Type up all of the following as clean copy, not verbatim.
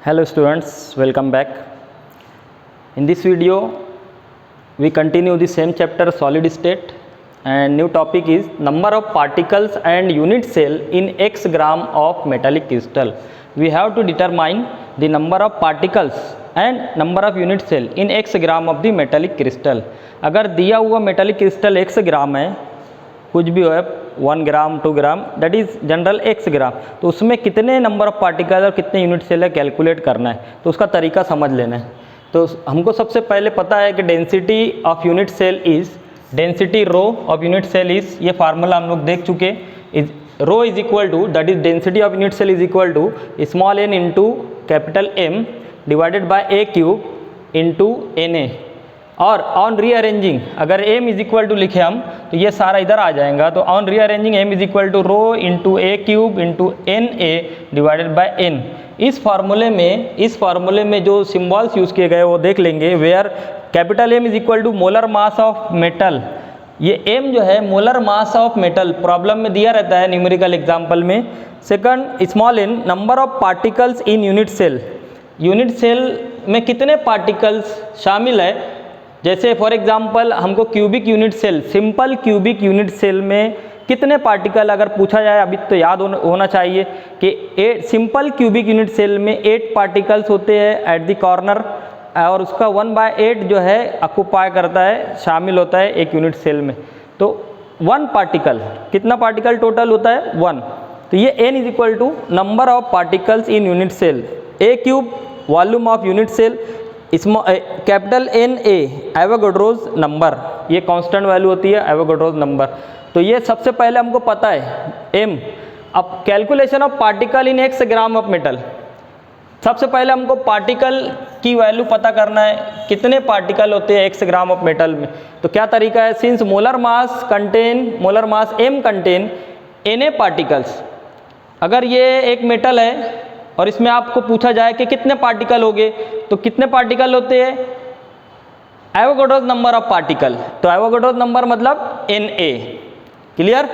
Hello students, welcome back. In this video we continue the same chapter solid state and new topic is number of particles and unit cell in x gram of metallic crystal. We have to determine the number of particles and number of unit cell in x gram of the metallic crystal. अगर दिया हुआ metallic crystal x ग्राम है, कुछ भी हो 1 ग्राम 2 ग्राम that is general x ग्राम, तो उसमें कितने नंबर ऑफ पार्टिकल और कितने यूनिट सेल है कैलकुलेट करना है, तो उसका तरीका समझ लेना है। तो हमको सबसे पहले पता है कि density of unit cell is density rho of unit cell is, ये फार्मूला हम लोग देख चुके, is rho is equal to that is density of unit cell is equal to small n into capital M divided by a cube into Na। और on rearranging अगर m is equal to लिखे हम तो ये सारा इधर आ जाएगा, तो on rearranging m is equal to row into a cube into Na divided by n। इस फार्मूले में जो सिम्बॉल्स यूज़ किए गए वो देख लेंगे, where capital M is equal to molar mass of metal. ये m जो है molar mass of metal problem में दिया रहता है न्यूमेरिकल एग्जाम्पल में। Second small n number of particles in unit cell, unit cell में कितने पार्टिकल्स शामिल है। जैसे फॉर एग्जांपल हमको cubic unit cell, simple cubic unit cell में कितने पार्टिकल अगर पूछा जाए, अभी तो याद होना चाहिए कि सिंपल क्यूबिक यूनिट सेल में 8 पार्टिकल्स होते हैं एट द कॉर्नर, और उसका 1/8 जो है ऑक्यूपाई करता है, शामिल होता है एक यूनिट सेल में। तो 1 पार्टिकल, कितना पार्टिकल टोटल होता है 1। तो ये n is equal to number of particles in unit cell, a cube volume of unit cell, capital Na Avogadro's number, ये कांस्टेंट वैल्यू होती है एवोगाड्रोज नंबर। तो ये सबसे पहले हमको पता है m। अब calculation of particle in x gram of metal, सबसे पहले हमको पार्टिकल की वैल्यू पता करना है, कितने पार्टिकल होते हैं x ग्राम ऑफ मेटल में। तो क्या तरीका है, since molar mass m contain Na particles, अगर ये एक मेटल है और इसमें आपको पूछा जाए कि कितने पार्टिकल होंगे, तो कितने पार्टिकल होते हैं, एवोगाड्रोज नंबर ऑफ पार्टिकल। तो एवोगाड्रोज नंबर मतलब Na, क्लियर।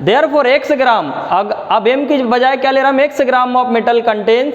देयरफॉर x ग्राम, अब m की बजाय क्या ले रहा हम, x gram of metal contains,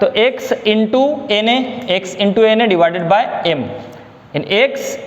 तो x into Na divided bye m, x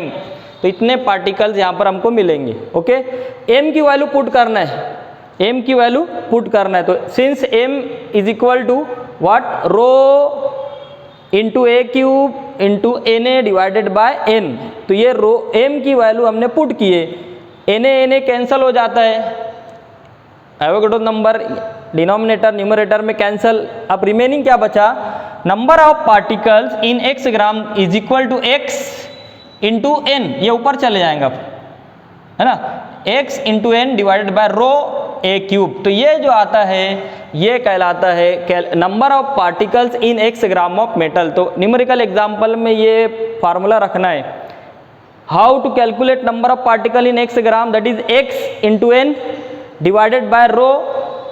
m, तो इतने पार्टिकल्स यहाँ पर हमको मिलेंगे। ओके, m की वैल्यू पुट करना है, तो since m is equal to what, rho into a cube into Na divided by n, तो ये रो m की वैल्यू हमने पुट किए, Na कैंसिल हो जाता है, एवोगाड्रो नंबर डिनोमिनेटर न्यूमरेटर में कैंसिल। अब रिमेनिंग क्या बचा, number of particles in x gram is equal to x into n, ये ऊपर चले जाएंगे है ना, x into n divided by rho a cube. तो ये जो आता है ये कहलाता है number of particles in x gram of metal. तो न्यूमेरिकल एग्जांपल में ये फार्मूला रखना है, how to calculate number of particle in x gram, that is x into n divided by rho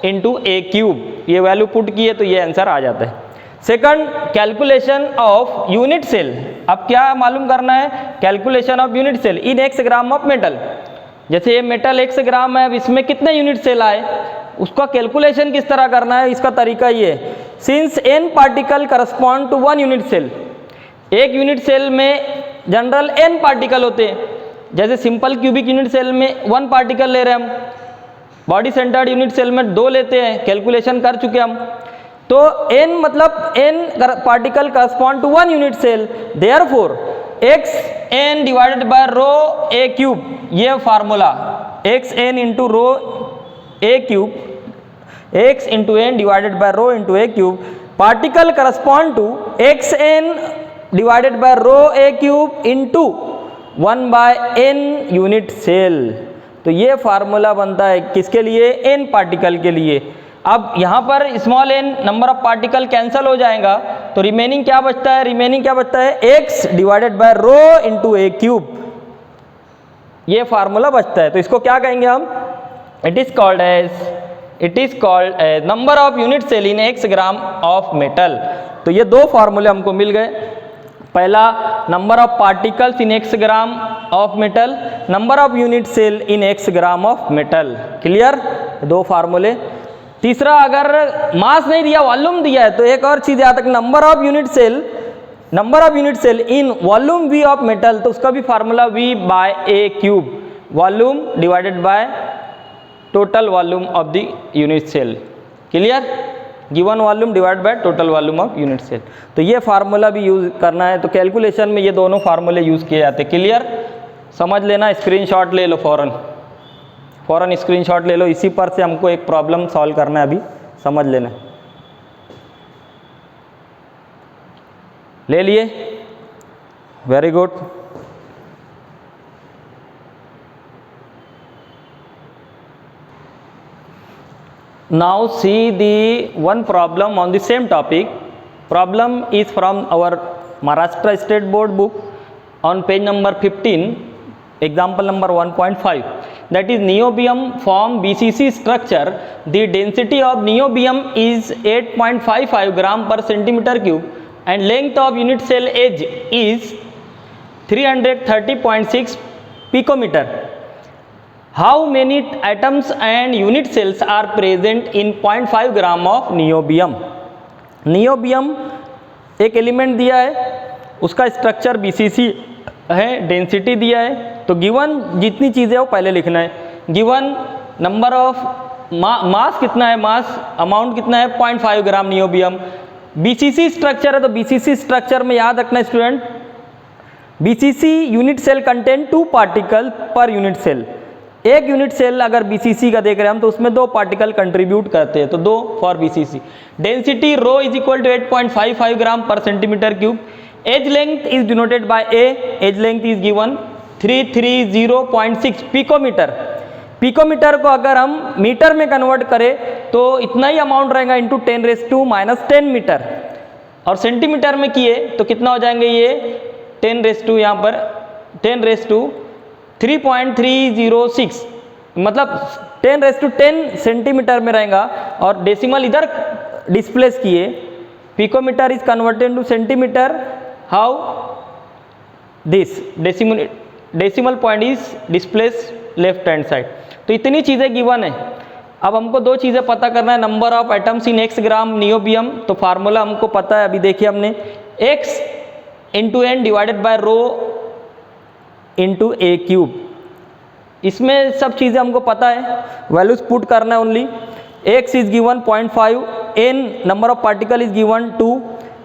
into a cube. ये value put किए तो ये answer आ जाता है। Second, calculation of unit cell. अब क्या मालूम करना है, calculation of unit cell in x gram of metal. जैसे ये मेटल x ग्राम है, अब इसमें कितने यूनिट सेल आए, उसका कैलकुलेशन किस तरह करना है, इसका तरीका ये, since n particle correspond to 1 unit cell, एक यूनिट सेल में जनरल n पार्टिकल होते हैं। जैसे सिंपल क्यूबिक यूनिट सेल में 1 पार्टिकल ले रहे हैं हम, बॉडी सेंटर्ड यूनिट सेल में 2 लेते हैं, कैलकुलेशन कर चुके हम। तो n मतलब n particle correspond to 1 unit cell, therefore x n divided by rho a cube, ये formula x n into rho a cube, x into n divided by rho into a cube, particle correspond to x n divided by rho a cube into 1/n unit cell. तो ये formula बनता है किसके लिए, n particle के लिए। अब यहाँ पर small n number of particle cancel हो जाएगा, तो रिमेनिंग क्या बचता है, x divided by rho into a cube, ये फार्मूला बचता है। तो इसको क्या कहेंगे हम, it is called as number of unit cell in x gram of metal. तो ये 2 फार्मूले हमको मिल गए, पहला number of particles in x gram of metal, number of unit cell in x gram of metal. Clear, 2 फार्मूले। तीसरा, अगर मास नहीं दिया, वॉल्यूम दिया है, तो एक और चीज़ याद रखना, number of unit cell in volume V of metal, तो उसका भी formula V by a cube, volume divided by total volume of the unit cell. Clear? Given volume divide by total volume of unit cell. तो ये formula भी use करना है, तो calculation में ये दोनों फार्मूले यूज किए जाते हैं। क्लियर? समझ लेना, स्क्रीनशॉट ले लो, फौरन स्क्रीनशॉट ले लो, इसी पर से हमको एक प्रॉब्लम सॉल्व करना है, अभी समझ लेना। ले लिए? Very good. Now see the one problem on the same topic. Problem is from our Maharashtra State Board book on page number 15, example number 1.5. That is niobium form BCC structure. The density of niobium is 8.55 gram per centimeter cube and length of unit cell edge is 330.6 picometer. How many atoms and unit cells are present in 0.5 gram of niobium? Niobium एक element दिया है, उसका structure BCC है, density दिया है, तो given जितनी चीज़ें वो पहले लिखना है। गिवन नंबर ऑफ मास कितना है, मास अमाउंट कितना है, 0.5 ग्राम नियोबियम। BCC स्ट्रक्चर है, तो BCC स्ट्रक्चर में याद रखना student, BCC unit cell contain 2 particle per unit cell. एक यूनिट सेल अगर BCC का देख रहे हैं हम, तो उसमें 2 पार्टिकल कंट्रीब्यूट करते हैं, तो 2 for BCC। Density rho is equal to 8.55 gram per centimetre cube. Edge length is denoted by a, edge length is given 330.6 picometre. Picometre को अगर हम मीटर में कन्वर्ट करें तो इतना ही अमाउंट रहेगा इंटू 10⁻⁻10 मीटर, और सेंटीमीटर में किए तो कितना हो जाएंगे ये 10⁻, यहाँ पर 10⁻3.306, मतलब 10⁻10 सेंटीमीटर में रहेगा, और डेसिमल इधर डिस्प्लेस किए। Picometre is converted to centimetre, how this decimal point is displace left hand side. तो इतनी चीज़ें गिवन है। अब हमको 2 चीज़ें पता करना है, number of atoms in x gram niobium, तो फार्मूला हमको पता है, अभी देखिए हमने x into n divided by rho into a cube. इसमें सब चीज़ें हमको पता है, वैल्यूज पुट करना है only. x is given 0.5, n number of particle is given 2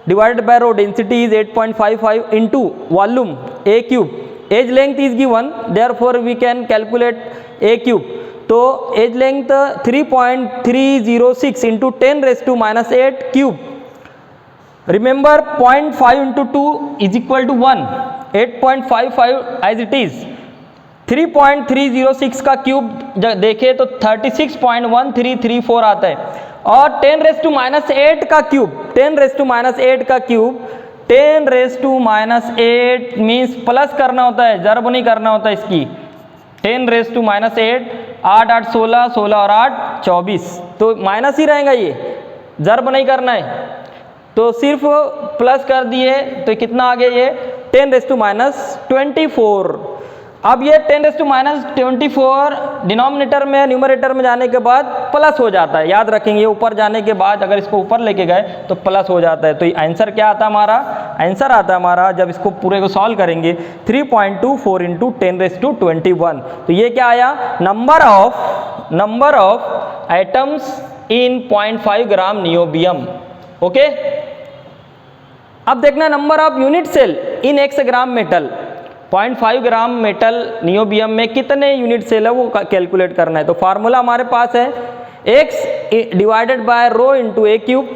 divided by rho density is 8.55 into volume a cube. Edge length is given, therefore we can calculate a cube. तो edge length 3.306 into 10⁻⁻8 cube. Remember 0.5 into 2 is equal to 1, 8.55 as it is. 3.306 का cube देखें तो 36.1334 आता है, और 10⁻⁸ का cube, 10⁻⁸ का cube, 10⁻⁸ means plus करना होता है, जर्ब नहीं करना होता इसकी। 10⁻⁸, 8 8 16, 16 और 8 24, तो माइनस ही रहेगा, ये जर्ब नहीं करना है, तो सिर्फ प्लस कर दिए, तो कितना आ गया ये 10⁻24। अब ये 10⁻24 डिनोमिनेटर में न्यूमरेटर में जाने के बाद प्लस हो जाता है, याद रखेंगे, ऊपर जाने के बाद अगर इसको ऊपर लेके गए तो प्लस हो जाता है। तो आंसर क्या आता है हमारा, आंसर आता है हमारा, जब इसको पूरे को सॉल्व करेंगे 3.24 इंटू 10⁻21। तो ये क्या आया, number of atoms in 0.5 gram niobium. Okay, अब देखना number of unit cell in x gram metal. 0.5 gram metal niobium में कितने यूनिट सेल है वो कैलकुलेट करना है। तो फार्मूला हमारे पास है x divided by rho into a cube.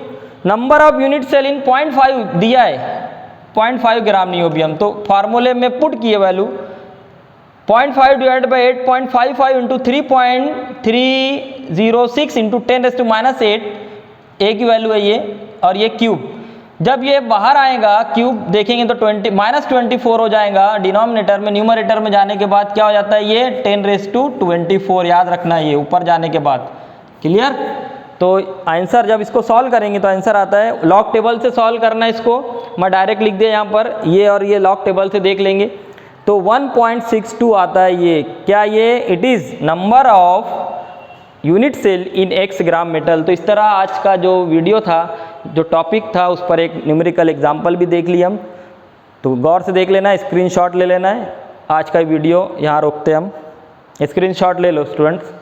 Number of unit cell in 0.5 दिया है, 0.5 ग्राम नियोबियम, तो फार्मूले में पुट किए value 0.5 divided by 8.55 into 3.306 into 10⁻⁸, ए की वैल्यू है ये, और ये क्यूब। जब ये बाहर आएगा क्यूब देखेंगे तो -24 हो जाएगा डिनोमिनेटर में, न्यूमरेटर में जाने के बाद क्या हो जाता है ये 10⁻24, याद रखना है ये ऊपर जाने के बाद। क्लियर? तो आंसर जब इसको सॉल्व करेंगे तो आंसर आता है, लॉग टेबल से सॉल्व करना है इसको, मैं डायरेक्ट लिख दिया यहाँ पर, ये और ये लॉग टेबल से देख लेंगे, तो 1.62 आता है ये। क्या ये, it is number of unit cell in x gram metal. तो इस तरह आज का जो वीडियो था, जो टॉपिक था, उस पर एक न्यूमेरिकल एग्जाम्पल भी देख लिया हम। तो गौर से देख लेना है, स्क्रीनशॉट ले लेना है। आज का वीडियो यहाँ रोकते हम, स्क्रीनशॉट ले लो स्टूडेंट्स।